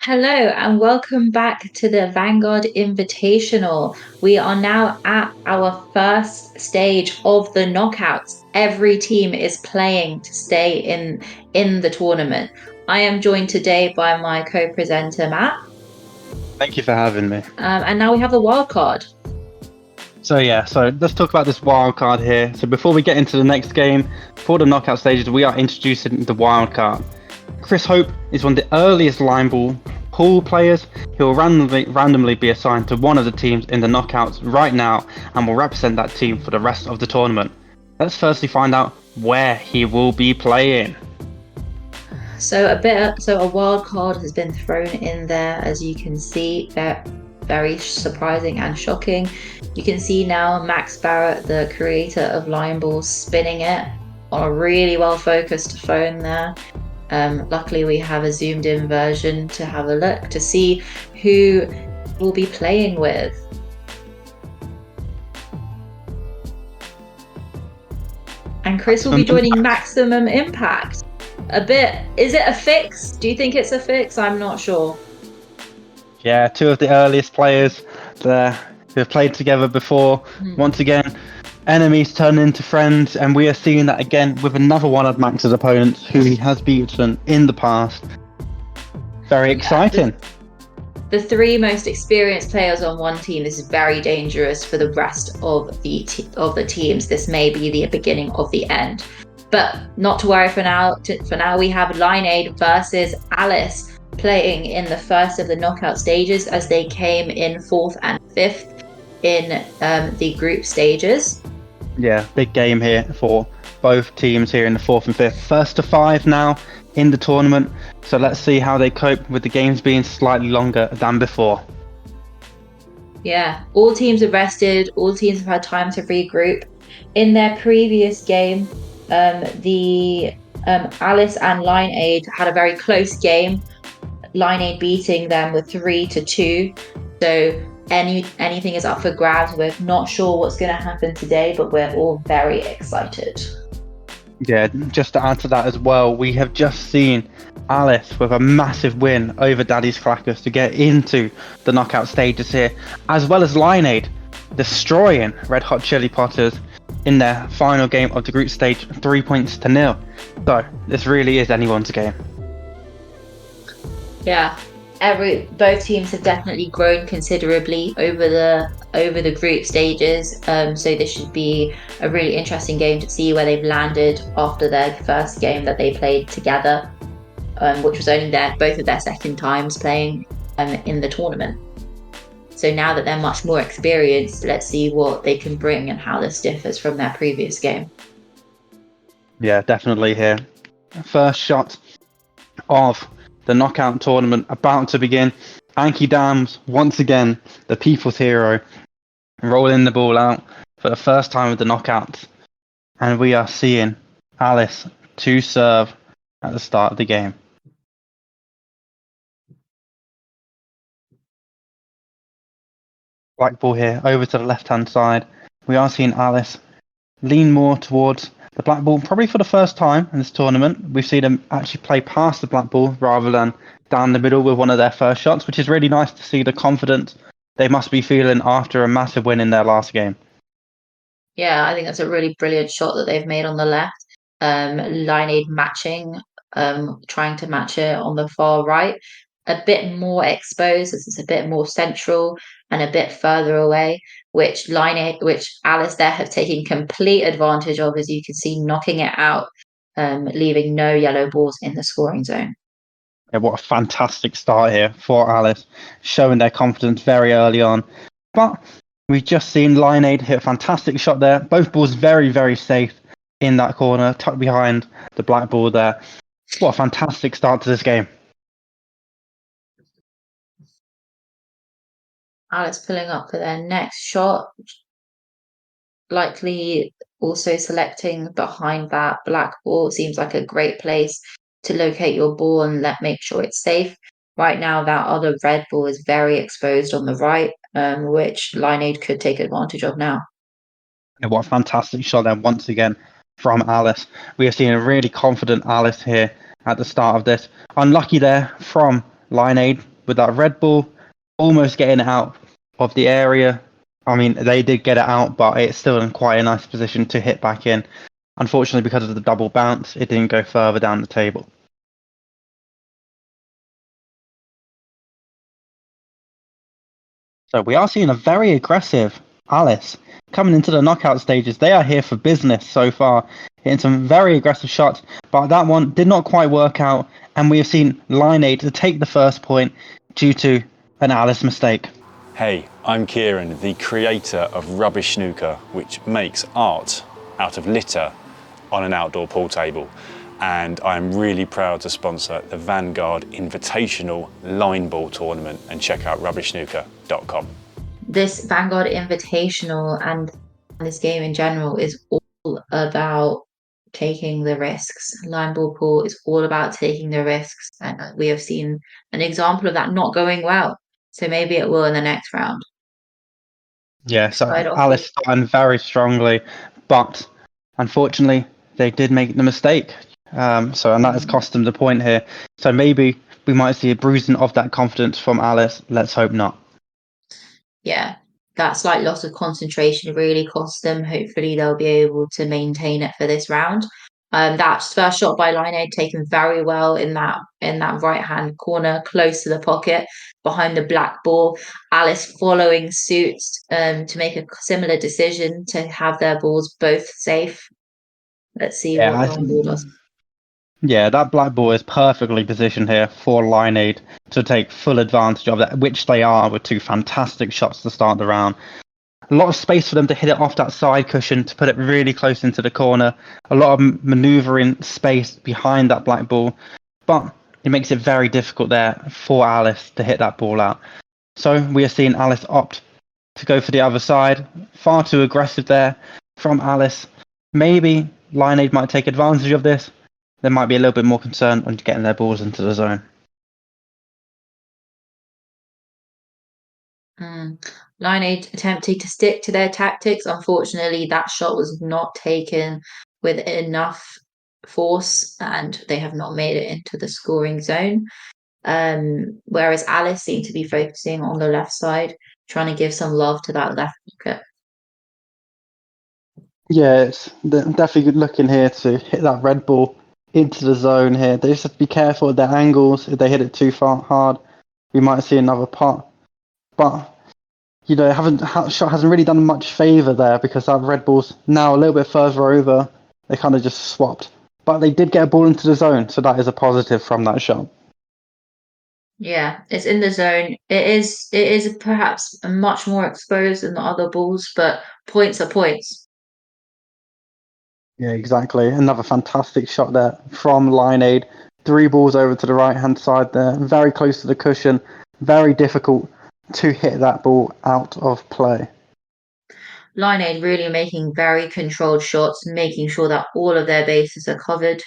Hello and welcome back to the Vanguard Invitational. We are now at our first stage of the knockouts. Every team is playing to stay in the tournament. I am joined today by my co-presenter Matt, Thank you for having me. and now we have the wild card. So let's talk about this wild card here. So before we get into the next game, for the knockout stages, we are introducing the wild card. Chris Hope is one of the earliest line ball pool players. He will randomly be assigned to one of the teams in the knockouts right now and will represent that team for the rest of the tournament. Let's firstly find out where he will be playing. So a wild card has been thrown in there, as you can see. Very surprising and shocking. You can see now Max Barrett, the creator of Lion Ball, spinning it on a really well focused phone there. Luckily we have a zoomed in version to have a look to see who we'll be playing with. And Chris will be joining Maximum Impact. Is it a fix? Do you think it's a fix? I'm not sure. Yeah, two of the earliest players there who have played together before. Once again, enemies turn into friends, and we are seeing that again with another one of Max's opponents who he has beaten in the past. Very exciting. The three most experienced players on one team. This is very dangerous for the rest of the teams. This may be the beginning of the end. But not to worry for now. For now, we have Lineade versus Alice playing in the first of the knockout stages, as they came in 4th and 5th in the group stages. Yeah, big game here for both teams here in the 4th and 5th. First to 5 now in the tournament. So let's see how they cope with the games being slightly longer than before. Yeah, all teams are rested. All teams have had time to regroup. In their previous game, the Alice and Lineade had a very close game. Lineade beating them with 3-2. So anything is up for grabs. We're not sure what's going to happen today, but we're all very excited. Yeah, just to add to that as well, we have just seen Alice with a massive win over Daddy's Clackers to get into the knockout stages here, as well as Lineade destroying Red Hot Chili Potters in their final game of the group stage, 3-0. So this really is anyone's game. Yeah, both teams have definitely grown considerably over the group stages. So this should be a really interesting game to see where they've landed after their first game that they played together, which was only both of their second times playing in the tournament. So now that they're much more experienced, let's see what they can bring and how this differs from their previous game. Yeah, definitely here. First shot of the knockout tournament about to begin. Anki Dams, once again, the people's hero, rolling the ball out for the first time with the knockouts. And we are seeing Alice to serve at the start of the game. Black ball here, over to the left-hand side. We are seeing Alice lean more towards the black ball, probably for the first time in this tournament. We've seen them actually play past the black ball rather than down the middle with one of their first shots, which is really nice to see the confidence they must be feeling after a massive win in their last game. Yeah, I think that's a really brilliant shot that they've made on the left. Lineade matching, trying to match it on the far right. A bit more exposed, this is a bit more central and a bit further away, which Alice there have taken complete advantage of, as you can see, knocking it out, leaving no yellow balls in the scoring zone. Yeah, what a fantastic start here for Alice, showing their confidence very early on. But we've just seen Lineade hit a fantastic shot there. Both balls very, very safe in that corner, tucked behind the black ball there. What a fantastic start to this game. Alice pulling up for their next shot, likely also selecting behind that black ball. Seems like a great place to locate your ball and make sure it's safe. Right now, that other red ball is very exposed on the right, which Lineade could take advantage of now. Yeah, what a fantastic shot there once again from Alice. We are seeing a really confident Alice here at the start of this. Unlucky there from Lineade with that red ball, almost getting it out of the area. I mean, they did get it out, but it's still in quite a nice position to hit back in. Unfortunately, because of the double bounce, it didn't go further down the table. So we are seeing a very aggressive Alice coming into the knockout stages. They are here for business so far, hitting some very aggressive shots, but that one did not quite work out, and we have seen Lineade to take the first point due to an Alice mistake. Hey, I'm Kieran, the creator of Rubbish Snooker, which makes art out of litter on an outdoor pool table. And I'm really proud to sponsor the Vanguard Invitational Line Ball Tournament, and check out rubbishsnooker.com. This Vanguard Invitational and this game in general is all about taking the risks. Line ball pool is all about taking the risks, and we have seen an example of that not going well. So maybe it will in the next round. Yeah, so Right off Alice started very strongly, but unfortunately they did make the mistake. And that has cost them the point here. So maybe we might see a bruising of that confidence from Alice. Let's hope not. Yeah, that slight loss of concentration really cost them. Hopefully they'll be able to maintain it for this round. That first shot by Lineade taken very well in that right hand corner, close to the pocket, behind the black ball. Alice following suit to make a similar decision to have their balls both safe. Let's see what line ball does. Yeah, that black ball is perfectly positioned here for Lineade to take full advantage of that, which they are with two fantastic shots to start the round. A lot of space for them to hit it off that side cushion to put it really close into the corner. A lot of manoeuvring space behind that black ball, but it makes it very difficult there for Alice to hit that ball out. So we are seeing Alice opt to go for the other side. Far too aggressive there from Alice. Maybe Lineade might take advantage of this. There might be a little bit more concern on getting their balls into the zone. Lineade attempting to stick to their tactics. Unfortunately, that shot was not taken with enough force, and they have not made it into the scoring zone. Whereas Alice seemed to be focusing on the left side, trying to give some love to that left pocket. Yeah, it's definitely good looking here to hit that red ball into the zone here. They just have to be careful with their angles. If they hit it too far hard, we might see another pot. But shot hasn't really done much favour there because that red ball's now a little bit further over. They kind of just swapped, but they did get a ball into the zone, so that is a positive from that shot. Yeah, it's in the zone. It is perhaps much more exposed than the other balls, but points are points. Yeah, exactly. Another fantastic shot there from Lineade. 3 balls over to the right-hand side there, very close to the cushion. Very difficult to hit that ball out of play. Lineade really making very controlled shots, making sure that all of their bases are covered.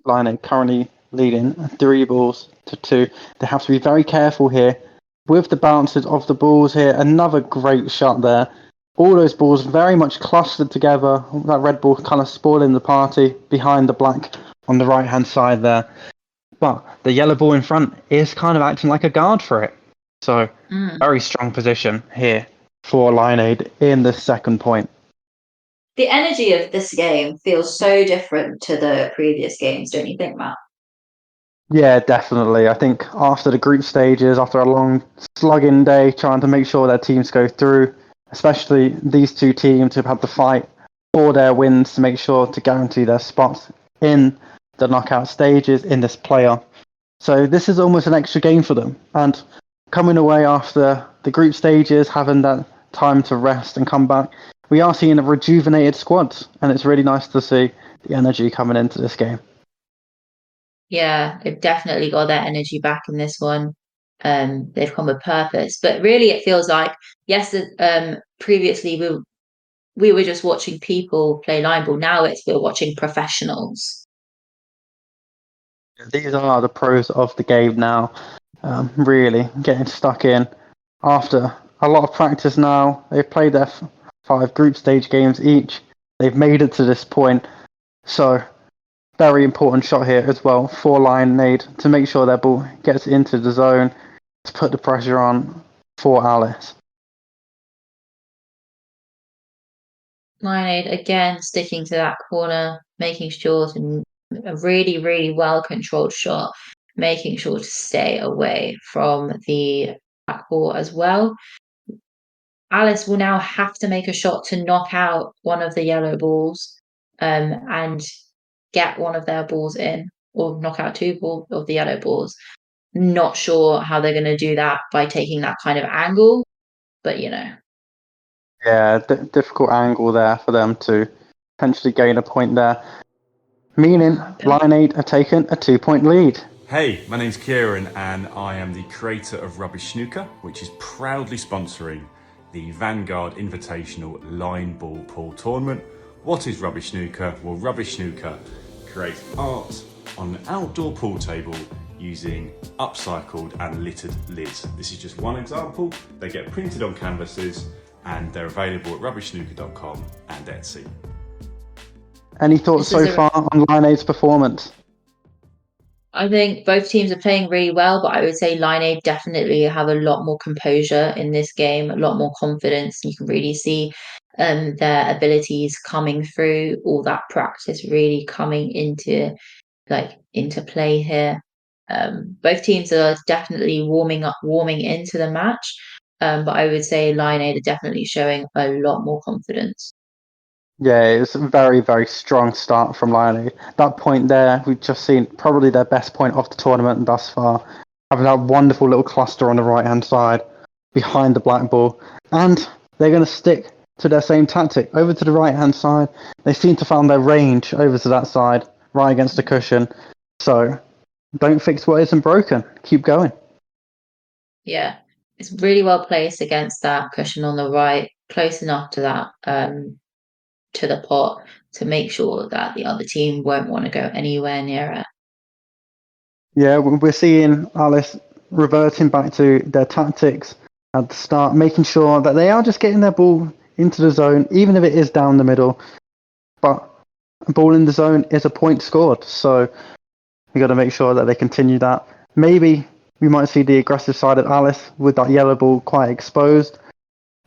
Lineade currently leading 3 balls to 2. They have to be very careful here with the bounces of the balls here. Another great shot there. All those balls very much clustered together. That red ball kind of spoiling the party behind the black on the right hand side there. But the yellow ball in front is kind of acting like a guard for it. So very strong position here for Lineade in the second point. The energy of this game feels so different to the previous games, don't you think, Matt? Yeah, definitely. I think after the group stages, after a long slugging day trying to make sure their teams go through, especially these two teams who've had to fight for their wins to make sure to guarantee their spots in the knockout stages in this playoff. So this is almost an extra game for them. And coming away after the group stages, having that time to rest and come back, we are seeing a rejuvenated squad. And it's really nice to see the energy coming into this game. Yeah, they've definitely got their energy back in this one. They've come with purpose. But really it feels like, yes, previously we were just watching people play line ball. Now we're watching professionals. These are the pros of the game now. Really getting stuck in after a lot of practice now. They've played their 5 group stage games each. They've made it to this point. So very important shot here as well for Lionade to make sure their ball gets into the zone to put the pressure on for Alice. Lionade again sticking to that corner, making sure to a really, really well controlled shot, making sure to stay away from the black ball as well. Alice will now have to make a shot to knock out one of the yellow balls and get one of their balls in, or knock out two of the yellow balls. Not sure how they're going to do that by taking that kind of angle, but you know. Yeah, difficult angle there for them to potentially gain a point there. Meaning, Lionade are taking a 2-point lead. Hey, my name's Kieran and I am the creator of Rubbish Snooker, which is proudly sponsoring the Vanguard Invitational Line Ball Pool Tournament. What is Rubbish Snooker? Well, Rubbish Snooker creates art on an outdoor pool table using upcycled and littered lids. This is just one example. They get printed on canvases and they're available at rubbishsnooker.com and Etsy. Any thoughts so far on Lionade's performance? I think both teams are playing really well, but I would say Lineade definitely have a lot more composure in this game, a lot more confidence. You can really see their abilities coming through, all that practice really coming into play here. Both teams are definitely warming into the match, but I would say Lineade are definitely showing a lot more confidence. Yeah, it's a very, very strong start from Lionade. That point there, we've just seen probably their best point of the tournament thus far. Having that wonderful little cluster on the right-hand side behind the black ball. And they're going to stick to their same tactic. Over to the right-hand side, they seem to find their range over to that side, right against the cushion. So, don't fix what isn't broken. Keep going. Yeah, it's really well placed against that cushion on the right, close enough to that to the pot to make sure that the other team won't want to go anywhere near it. Yeah, we're seeing Alice reverting back to their tactics at the start, making sure that they are just getting their ball into the zone, even if it is down the middle. But a ball in the zone is a point scored, so we got to make sure that they continue that. Maybe we might see the aggressive side of Alice with that yellow ball quite exposed,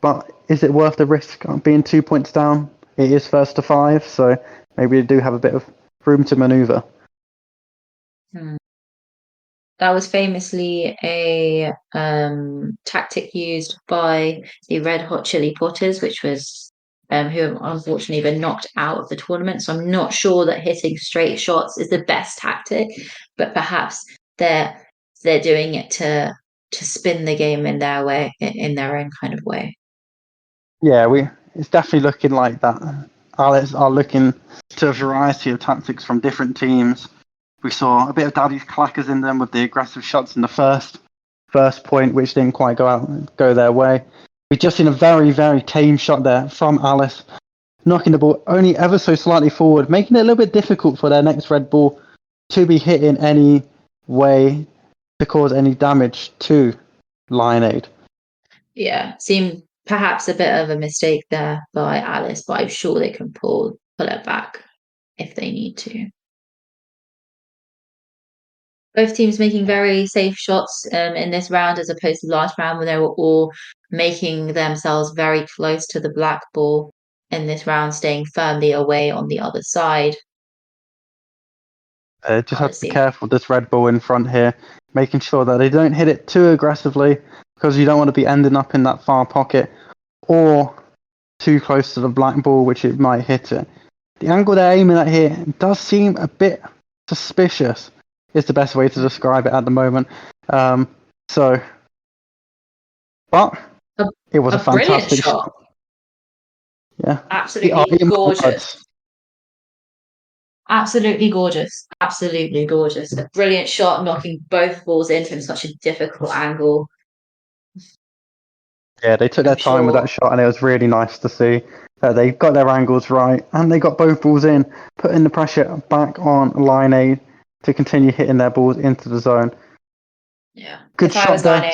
but is it worth the risk of being 2 points down? It is first to 5, so maybe they do have a bit of room to manoeuvre. That was famously a tactic used by the Red Hot Chili Potters, which was who have unfortunately been knocked out of the tournament. So I'm not sure that hitting straight shots is the best tactic, but perhaps they're doing it to spin the game in their way, in their own kind of way. Yeah, it's definitely looking like that. Alex are looking to a variety of tactics from different teams. We saw a bit of Daddy's clackers in them with the aggressive shots in the first point, which didn't quite go their way. We've just seen a very, very tame shot there from Alice, knocking the ball only ever so slightly forward, making it a little bit difficult for their next red ball to be hit in any way to cause any damage to Lionade. Yeah, seemed perhaps a bit of a mistake there by Alice, but I'm sure they can pull it back if they need to. Both teams making very safe shots in this round as opposed to last round when they were all making themselves very close to the black ball. In this round, staying firmly away on the other side. Just have to be careful this red ball in front here, making sure that they don't hit it too aggressively because you don't want to be ending up in that far pocket or too close to the black ball, which it might hit it. The angle they're aiming at here does seem a bit suspicious, is the best way to describe it at the moment. But it was a fantastic shot. Yeah, Absolutely gorgeous. Absolutely gorgeous. Absolutely gorgeous. A brilliant shot, knocking both balls in from such a difficult angle. Yeah, they took their time with that shot, and it was really nice to see that they got their angles right, and they got both balls in, putting the pressure back on Line to continue hitting their balls into the zone. Yeah. Good shot there.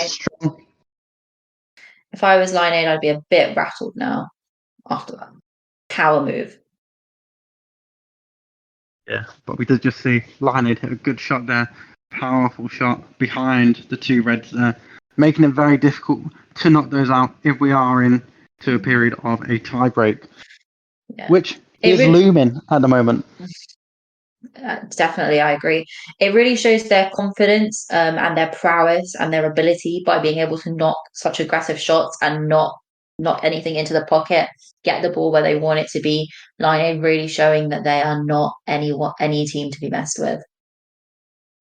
If I was Line 8, I'd be a bit rattled now after that. Power move. Yeah, but we did just see Lionel hit a good shot there, powerful shot behind the two Reds there, making it very difficult to knock those out if we are in to a period of a tiebreak, which is looming at the moment. Definitely, I agree. It really shows their confidence and their prowess and their ability by being able to knock such aggressive shots and not knock anything into the pocket, get the ball where they want it to be. Line really showing that they are not any team to be messed with.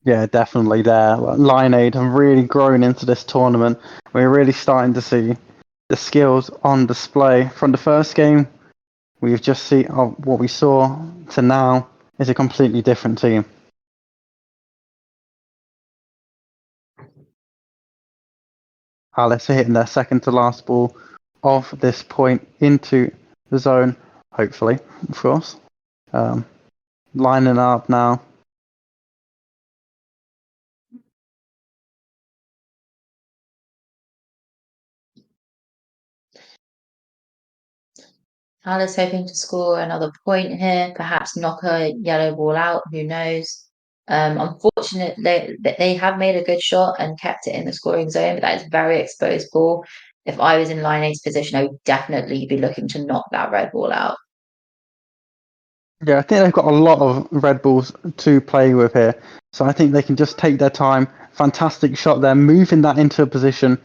Yeah, definitely there. Lineade have really grown into this tournament. We're really starting to see the skills on display. From the first game, we've just seen what we saw to now is a completely different team. Alice are hitting their second to last ball of this point into the zone, hopefully, of course. Lining up now. Alice hoping to score another point here, perhaps knock a yellow ball out, who knows. Unfortunately, they have made a good shot and kept it in the scoring zone, but that is very exposed ball. If I was in line eight's position, I would definitely be looking to knock that red ball out. Yeah, I think they've got a lot of red balls to play with here. So I think they can just take their time. Fantastic shot there, moving that into a position.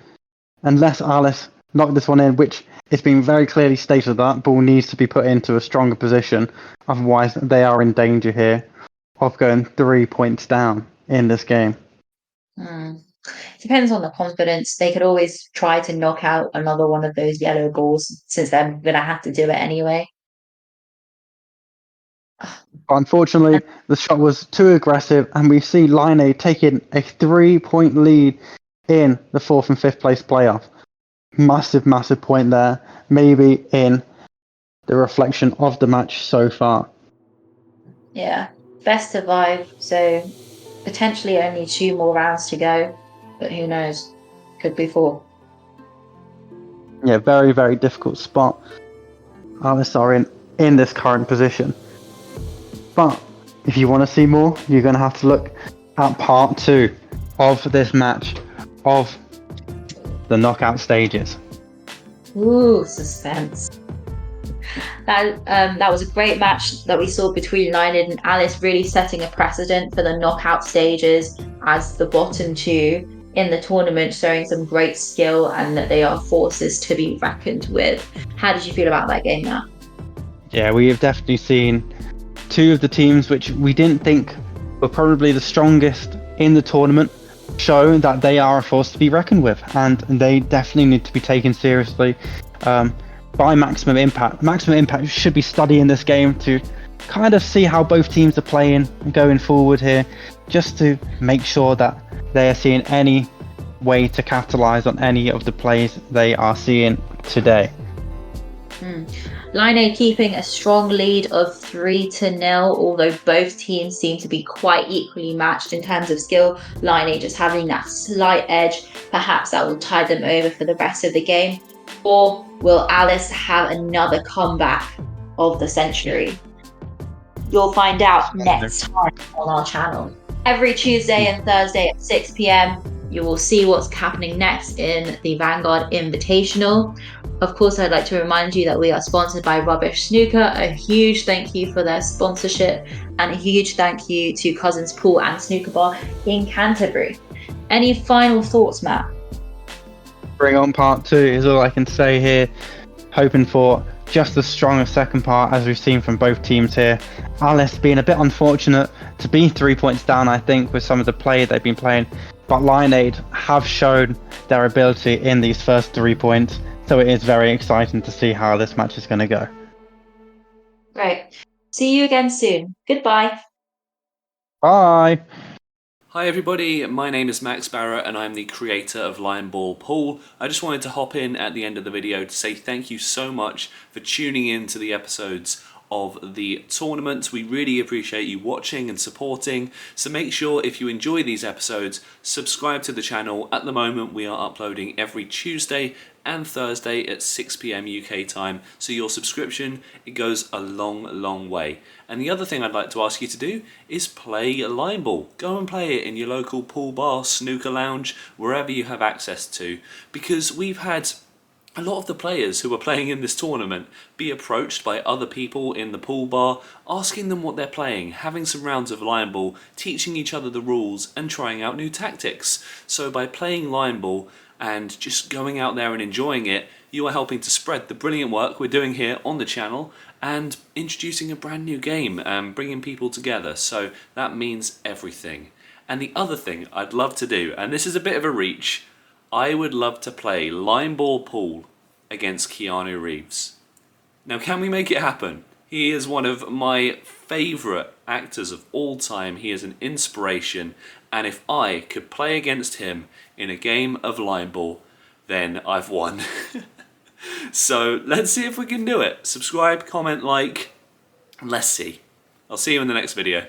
Unless Alice knock this one in, which it's been very clearly stated that ball needs to be put into a stronger position. Otherwise, they are in danger here of going 3 points down in this game. Depends on the confidence. They could always try to knock out another one of those yellow balls since they're going to have to do it anyway. Unfortunately, the shot was too aggressive, and we see Line taking a 3-point lead in the 4th and 5th place playoff. Massive, massive point there. Maybe in the reflection of the match so far. Yeah, best of 5, so potentially only 2 more rounds to go, but who knows? Could be 4. Yeah, very, very difficult spot. Alice are in this current position. But if you want to see more, you're going to have to look at part 2 of this match of the knockout stages. Ooh, suspense. That was a great match that we saw between Lionel and Alice, really setting a precedent for the knockout stages as the bottom 2 in the tournament, showing some great skill and that they are forces to be reckoned with. How did you feel about that game, Matt? Yeah, we have definitely seen 2 of the teams which we didn't think were probably the strongest in the tournament show that they are a force to be reckoned with, and they definitely need to be taken seriously by Maximum Impact. Maximum Impact should be studying this game to kind of see how both teams are playing going forward here, just to make sure that they are seeing any way to capitalize on any of the plays they are seeing today. Line A keeping a strong lead of 3-0, although both teams seem to be quite equally matched in terms of skill. Line A just having that slight edge, perhaps that will tide them over for the rest of the game. Or will Alice have another comeback of the century? You'll find out next time on our channel. Every Tuesday and Thursday at 6 p.m, you will see what's happening next in the Vanguard Invitational. Of course, I'd like to remind you that we are sponsored by Rubbish Snooker. A huge thank you for their sponsorship, and a huge thank you to Cousins Pool and Snooker Bar in Canterbury. Any final thoughts, Matt? Bring on part 2 is all I can say here. Hoping for just as strong a second part as we've seen from both teams here. Alice being a bit unfortunate to be 3 points down, I think, with some of the play they've been playing. But Lineade have shown their ability in these first 3 points. So it is very exciting to see how this match is going to go. Great. See you again soon. Goodbye. Bye. Hi everybody, my name is Max Barrett and I'm the creator of Lion Ball Pool. I just wanted to hop in at the end of the video to say thank you so much for tuning in to the episodes of the tournament. We really appreciate you watching and supporting, so make sure if you enjoy these episodes, subscribe to the channel. At the moment we are uploading every Tuesday and Thursday at 6 p.m. UK time. So your subscription, it goes a long, long way. And the other thing I'd like to ask you to do is play line ball. Go and play it in your local pool bar, snooker lounge, wherever you have access to. Because we've had a lot of the players who are playing in this tournament be approached by other people in the pool bar, asking them what they're playing, having some rounds of line ball, teaching each other the rules and trying out new tactics. So by playing line ball and just going out there and enjoying it, you are helping to spread the brilliant work we're doing here on the channel and introducing a brand new game and bringing people together. So that means everything. And the other thing I'd love to do, and this is a bit of a reach, I would love to play line ball pool against Keanu Reeves. Now, can we make it happen? He is one of my favourite actors of all time. He is an inspiration, and if I could play against him in a game of line ball, then I've won. So let's see if we can do it. Subscribe, comment, like, and let's see. I'll see you in the next video.